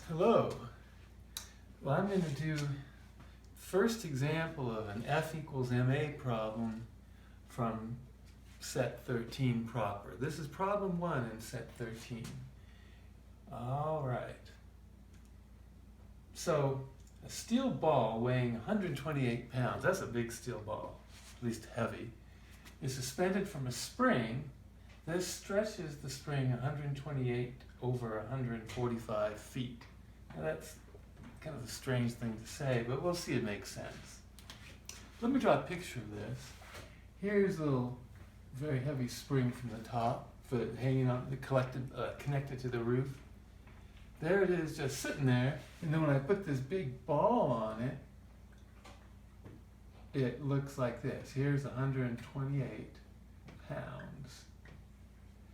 Hello. Well, I'm going to do first example of an F equals MA problem from set 13 proper. This is problem 1 in set 13. All right. So a steel ball weighing 128 pounds, that's a big steel ball, at least heavy, is suspended from a spring. This stretches the spring 128 over 145 feet. Now that's kind of a strange thing to say, but we'll see it makes sense. Let me draw a picture of this. Here's a little very heavy spring from the top for hanging on, connected to the roof. There it is, just sitting there, and then when I put this big ball on it, it looks like this. Here's 128 pounds.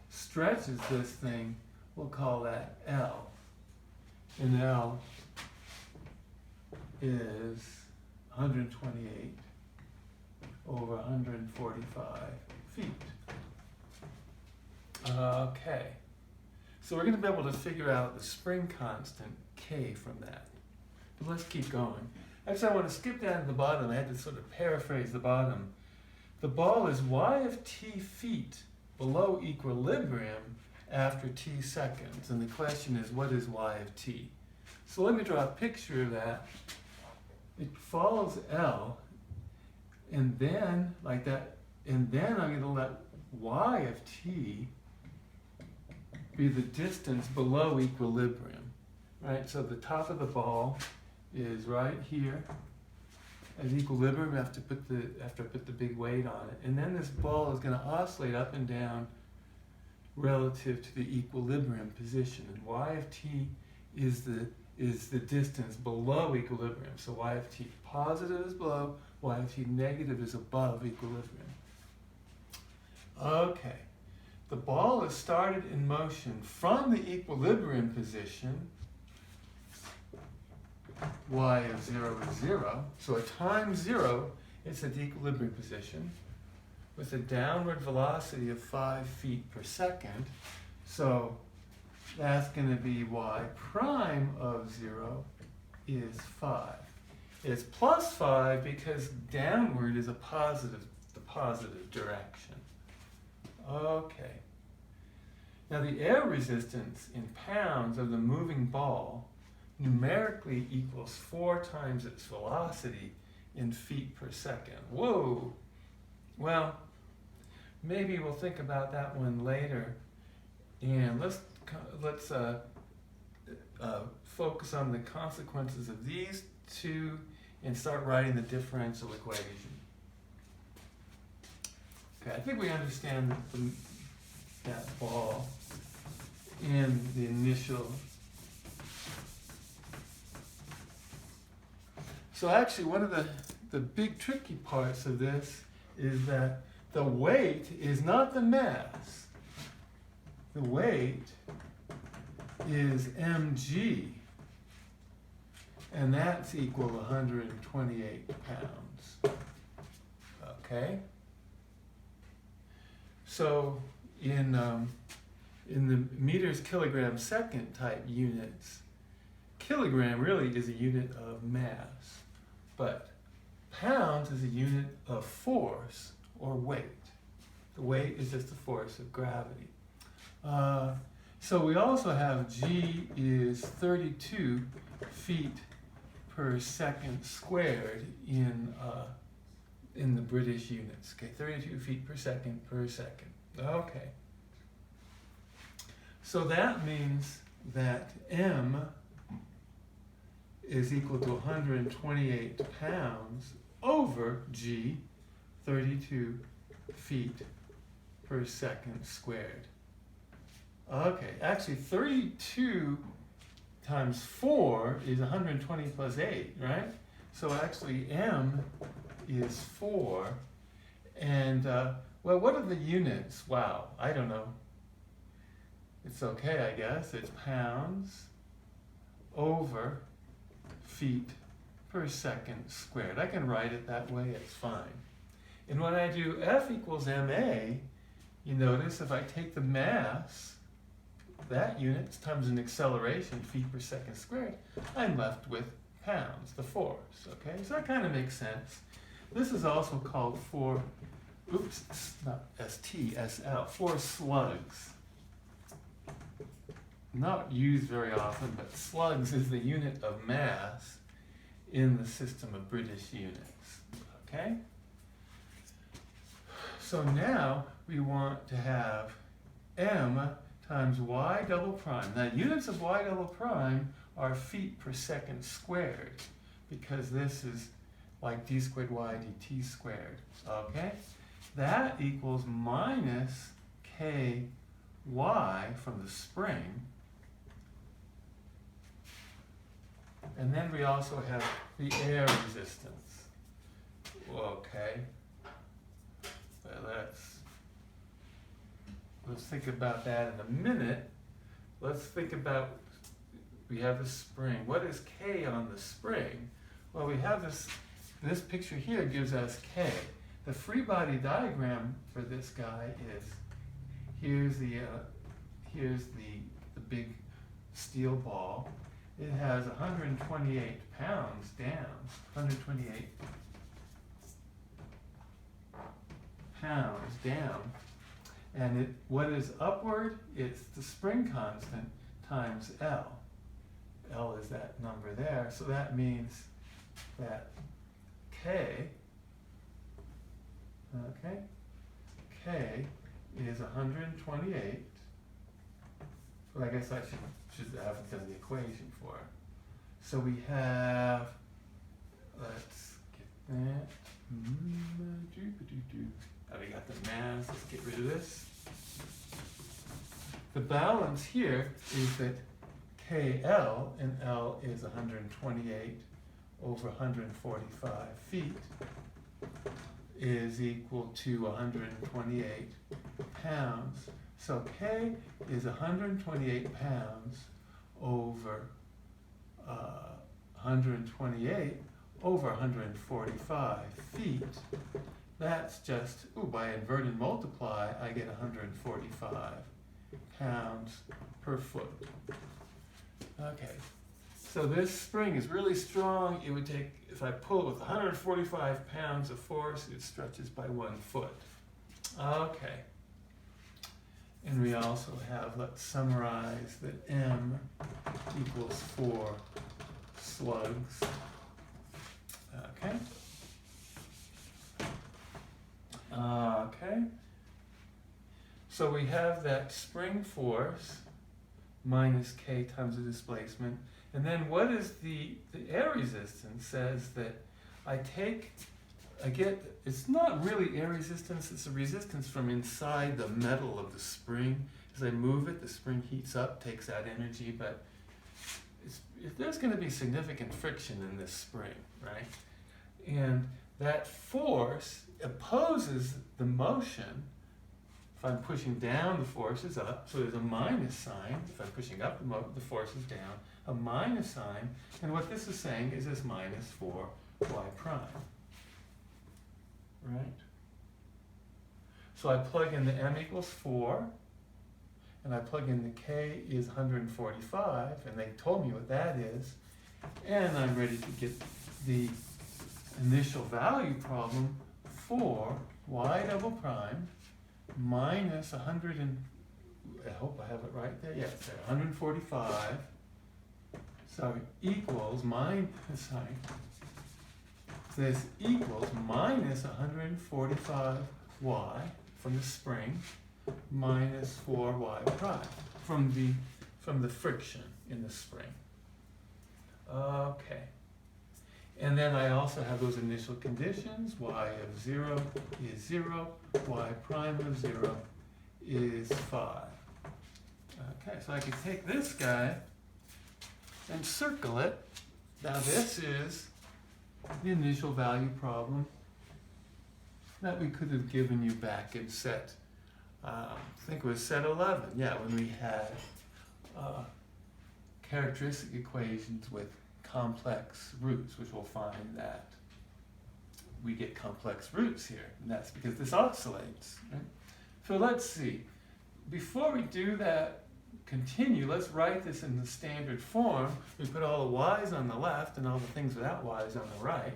Stretches this thing, we'll call that L. And L is 128 over 145 feet. Okay. So we're going to be able to figure out the spring constant K from that. But let's keep going. Actually, I want to skip down to the bottom. I had to sort of paraphrase the bottom. The ball is y of t feet below equilibrium after t seconds. And the question is, what is y of t? So let me draw a picture of that. It follows L, and then, like that, and then I'm going to let y of t be the distance below equilibrium, right? So the top of the ball is right here at equilibrium after I put the big weight on it. And then this ball is going to oscillate up and down relative to the equilibrium position. And y of t is the distance below equilibrium. So y of t positive is below, y of t negative is above equilibrium. Okay. The ball is started in motion from the equilibrium position, y of 0 is 0. So at time 0, it's at the equilibrium position with a downward velocity of 5 feet per second. So that's going to be y prime of 0 is 5. It's plus 5 because downward is the positive direction. Okay. Now the air resistance in pounds of the moving ball numerically equals 4 times its velocity in feet per second. Whoa! Well, maybe we'll think about that one later. And let's focus on the consequences of these two and start writing the differential equation. Okay, I think we understand that ball in the initial. So actually one of the big tricky parts of this is that the weight is not the mass. The weight is mg, and that's equal to 128 pounds. Okay? So in the meters, kilogram, second type units, kilogram really is a unit of mass, but pounds is a unit of force or weight. The weight is just the force of gravity. So we also have G is 32 feet per second squared in the British units. Okay, 32 feet per second. Okay. So that means that M is equal to 128 pounds over G, 32 feet per second squared. Okay, actually 32 times 4 is 120 plus 8, right? So actually M is 4. And, well, what are the units? Wow, I don't know. It's okay, I guess. It's pounds over feet per second squared. I can write it that way, it's fine. And when I do F equals MA, you notice if I take the mass that unit times an acceleration, feet per second squared, I'm left with pounds, the force, okay? So that kind of makes sense. This is also called not ST, SL, force slugs. Not used very often, but slugs is the unit of mass in the system of British units, okay? So now we want to have m times y double prime. Now units of y double prime are feet per second squared, because this is like d squared y dt squared, okay? That equals minus ky from the spring. And then we also have the air resistance. Okay. Well, let's think about that in a minute. Let's think about, we have the spring. What is K on the spring? Well, we have this picture here gives us K. The free body diagram for this guy is, here's the big steel ball. It has 128 pounds down, 128 pounds down. And what is upward? It's the spring constant times L. L is that number there. So that means that K, okay, K is 128. Well, I guess I should have done the equation for it. So we have, let's get that. Oh, we got the mass. Let's get rid of this. The balance here is that KL, and L is 128 over 145 feet, is equal to 128 pounds. So K is 128 pounds over 128 over 145 feet. That's just, by invert and multiply, I get 145 pounds per foot. Okay, so this spring is really strong. It would take, if I pull it with 145 pounds of force, it stretches by 1 foot. Okay. And we also have, let's summarize that M equals 4 slugs. Okay. Okay. So we have that spring force minus K times the displacement. And then what is the air resistance says that it's not really air resistance, it's a resistance from inside the metal of the spring. As I move it, the spring heats up, takes out energy, but there's going to be significant friction in this spring, right? And that force opposes the motion. If I'm pushing down, the force is up, so there's a minus sign. If I'm pushing up, the force is down, a minus sign. And what this is saying is this minus 4 y prime. Right? So I plug in the M equals 4, and I plug in the K is 145, and they told me what that is, and I'm ready to get the initial value problem for y double prime minus 100 and, I hope I have it right there, yes, 145, sorry, equals this equals minus 145y from the spring minus 4y prime from the friction in the spring. Okay. And then I also have those initial conditions. Y of 0 is 0. Y prime of 0 is 5. Okay, so I can take this guy and circle it. Now this is the initial value problem that we could have given you back in set, I think it was set 11. Yeah, when we had characteristic equations with complex roots, which we'll find that we get complex roots here, and that's because this oscillates. Right? So let's see. Before we do that, continue, let's write this in the standard form. We put all the y's on the left and all the things without y's on the right.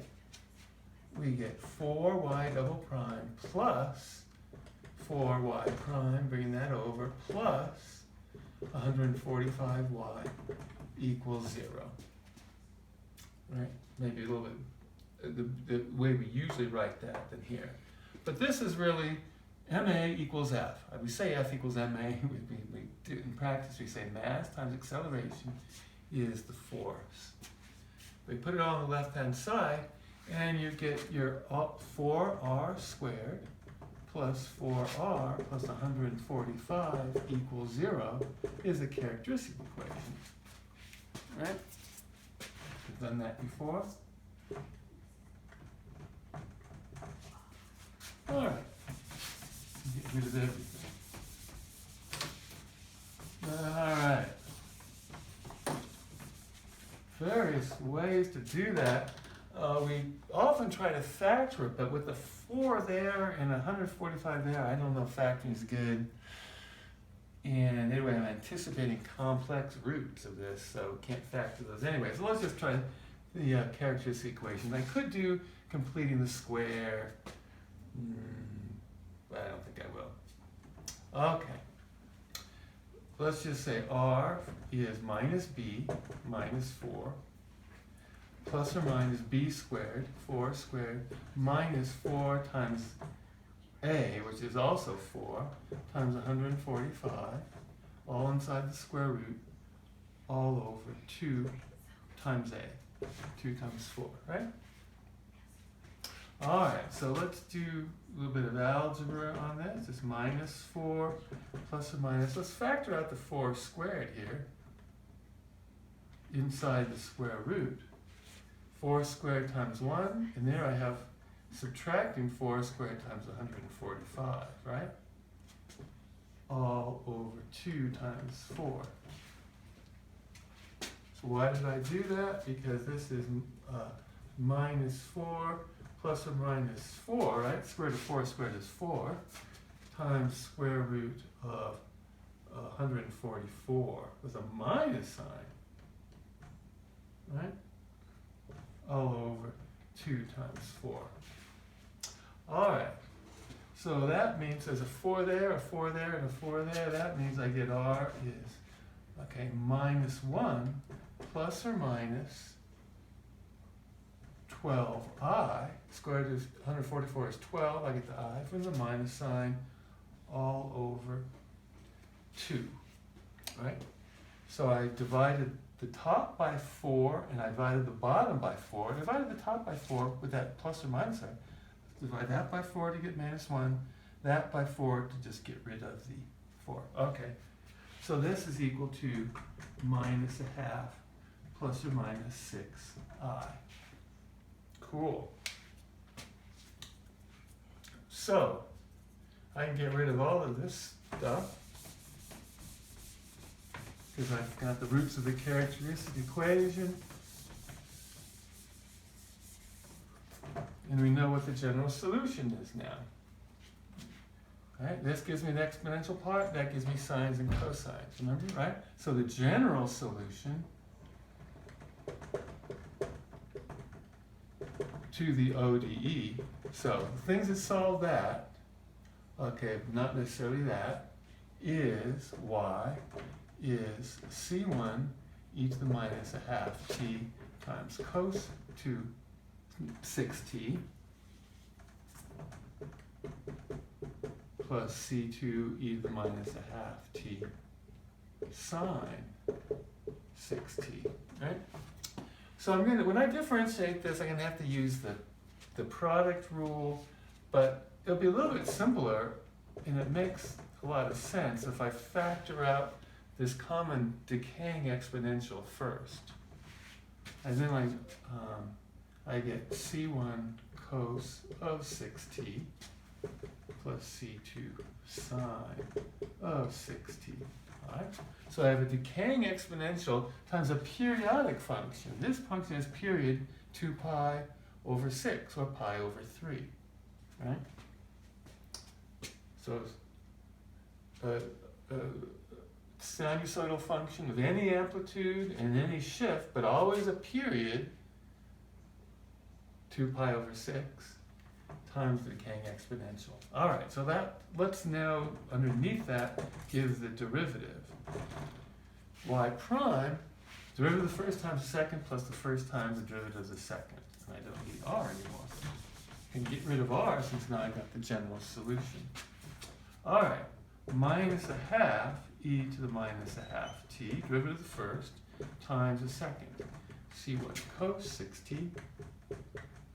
We get 4y double prime plus 4y prime, bringing that over, plus 145y equals 0. Right? Maybe a little bit the way we usually write that than here. But this is really ma equals f. We say f equals ma. We do in practice, we say mass times acceleration is the force. We put it all on the left-hand side, and you get your 4r squared plus 4r plus 145 equals 0 is a characteristic equation. Right? We've done that before. All right. Get rid of everything. All right. Various ways to do that. We often try to factor it, but with the 4 there and 145 there, I don't know if factoring is good. And anyway, I'm anticipating complex roots of this, so can't factor those anyway. So let's just try the characteristic equation. I could do completing the square, but I don't think I will. Okay. Let's just say r is minus b minus 4 plus or minus b squared, 4 squared, minus 4 times a, which is also 4, times 145, all inside the square root, all over 2 times a, 2 times 4, right? All right, so let's do a little bit of algebra on this. It's minus 4 plus or minus. Let's factor out the 4 squared here inside the square root. 4 squared times 1, and there I have subtracting 4 squared times 145, right? All over 2 times 4. So why did I do that? Because this is minus 4 plus or minus 4, right? Square root of 4 squared is 4, times square root of 144 with a minus sign, right? All over 2 times 4. All right, so that means there's a 4 there, a 4 there, and a 4 there. That means I get r is, okay, minus 1 plus or minus 12i. Square root of 144 is 12. I get the I from the minus sign all over 2, right? So I divided the top by 4, and I divided the bottom by 4. I divided the top by 4 with that plus or minus sign. Divide that by 4 to get minus 1, that by 4 to just get rid of the 4. Okay, so this is equal to minus a half plus or minus 6i. Cool. So, I can get rid of all of this stuff because I've got the roots of the characteristic equation. And we know what the general solution is now. Right? This gives me the exponential part, that gives me sines and cosines, remember, right? So the general solution to the ODE, so things that solve that, okay, not necessarily that, is y is c1 e to the minus a half t times cos 6t plus c2 e to the minus a half t sine 6t, right? So I'm going to, when I differentiate this, I'm going to have to use the product rule, but it'll be a little bit simpler, and it makes a lot of sense if I factor out this common decaying exponential first. And then I get c1 cos of 6t plus c2 sine of 6t. All right? So I have a decaying exponential times a periodic function. This function is period 2 pi over 6, or pi over 3. Right? So sinusoidal function of any amplitude and any shift, but always a period, 2 pi over 6 times the decaying exponential. All right, so that, let's now, underneath that, give the derivative. Y prime, derivative of the first times the second plus the first times the derivative of the second. And I don't need r anymore. I can get rid of r since now I got the general solution. All right, minus a half e to the minus a half t, derivative of the first, times the second. C1 cos 6t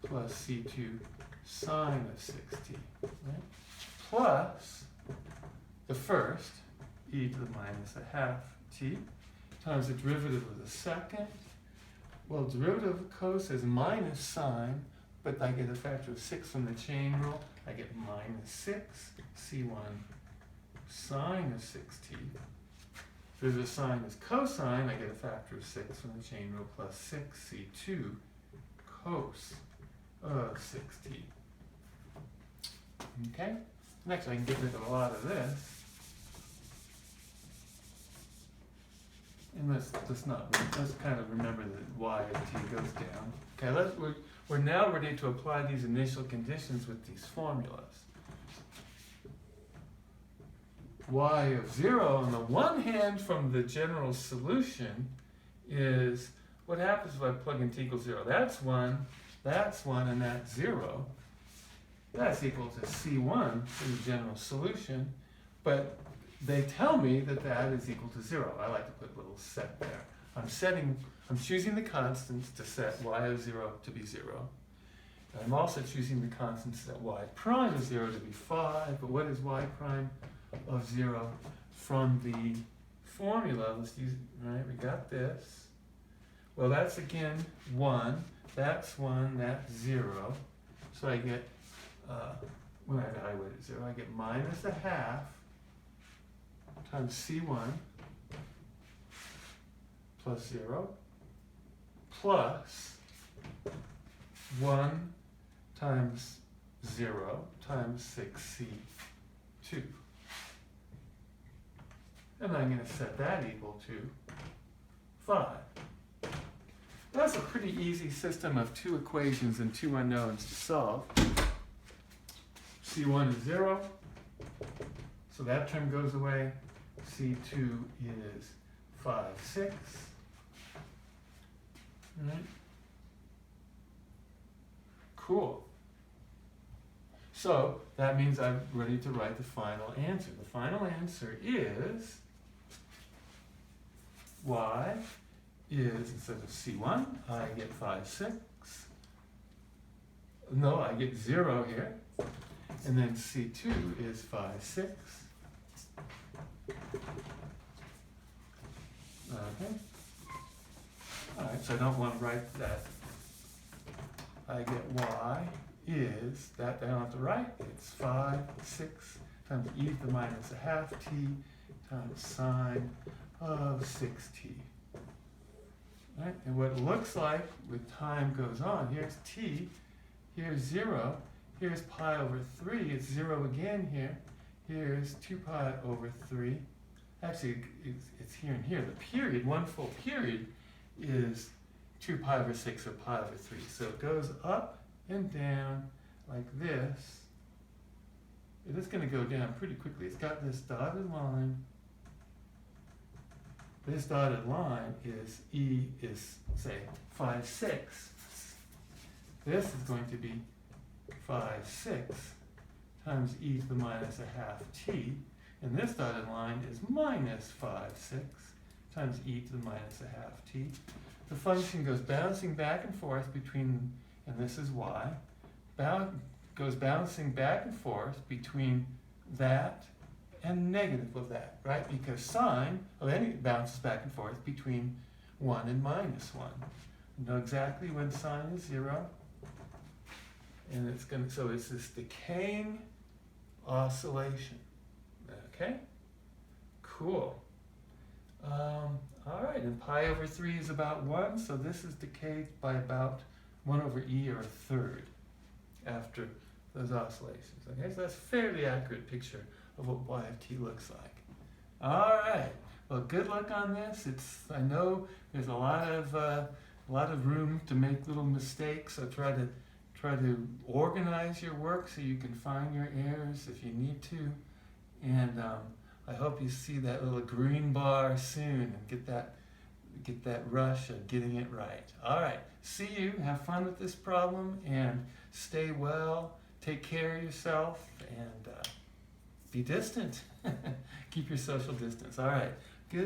plus C2 sine of 6t, right? Plus the first, e to the minus a half t, times the derivative of the second. Well, derivative of cos is minus sine, but I get a factor of 6 from the chain rule. I get minus 6, C1 sine of 6t. Derivative of sine is cosine, I get a factor of 6 from the chain rule, plus 6, C2 cos of 6t. Okay? Next, I can get rid of a lot of this. And let's kind of remember that y of t goes down. Okay, we're now ready to apply these initial conditions with these formulas. Y of 0, on the one hand, from the general solution, is what happens if I plug in t equals 0? That's 1, and that's 0. That's equal to C1 in the general solution, but they tell me that that is equal to 0. I like to put a little set there. I'm choosing the constants to set y of 0 to be 0. And I'm also choosing the constants to set y prime of 0 to be 5, but what is y prime of 0 from the formula? Let's use, right, we got this. Well, that's again 1, that's 1, that's 0. So I get, when I evaluate at 0, I get minus a half times C1 plus 0 plus 1 times 0 times 6C2. And I'm going to set that equal to 5. That's a pretty easy system of 2 equations and 2 unknowns to solve. C1 is 0, so that term goes away. C2 is 5, 6. Right? Cool. So that means I'm ready to write the final answer. The final answer is y is, instead of C1, I get 5, 6. No, I get 0 here. And then C2 is 5, 6. Okay. All right, so I don't want to write that. I get y is, that I don't have to write, it's 5, 6 times e to the minus a half t times sine of 6t. Right? And what it looks like with time goes on, here's t, here's 0, here's pi over 3, it's 0 again here, here's 2 pi over 3. Actually, it's here and here. The period, one full period, is 2 pi over 6 or pi over 3. So it goes up and down like this. It is going to go down pretty quickly. It's got this dotted line. This dotted line is E is, say, 5, 6. This is going to be 5, 6 times e to the minus a half t. And this dotted line is minus 5, 6 times e to the minus a half t. The function goes bouncing back and forth between, and this is y, goes bouncing back and forth between that and negative of that, right? Because sine of any bounces back and forth between 1 and minus 1. You know exactly when sine is 0. And it's going to, so it's this decaying oscillation. Okay? Cool. All right, and pi over 3 is about 1, so this is decayed by about 1 over e, or a third, after those oscillations. Okay, so that's a fairly accurate picture of what y of t looks like. All right, Well, good luck on this. I know there's a lot of room to make little mistakes. So try to organize your work so you can find your errors if you need to. And I hope you see that little green bar soon and get that rush of getting it right. All right. See you. Have fun with this problem and stay well. Take care of yourself and be distant. Keep your social distance. All right.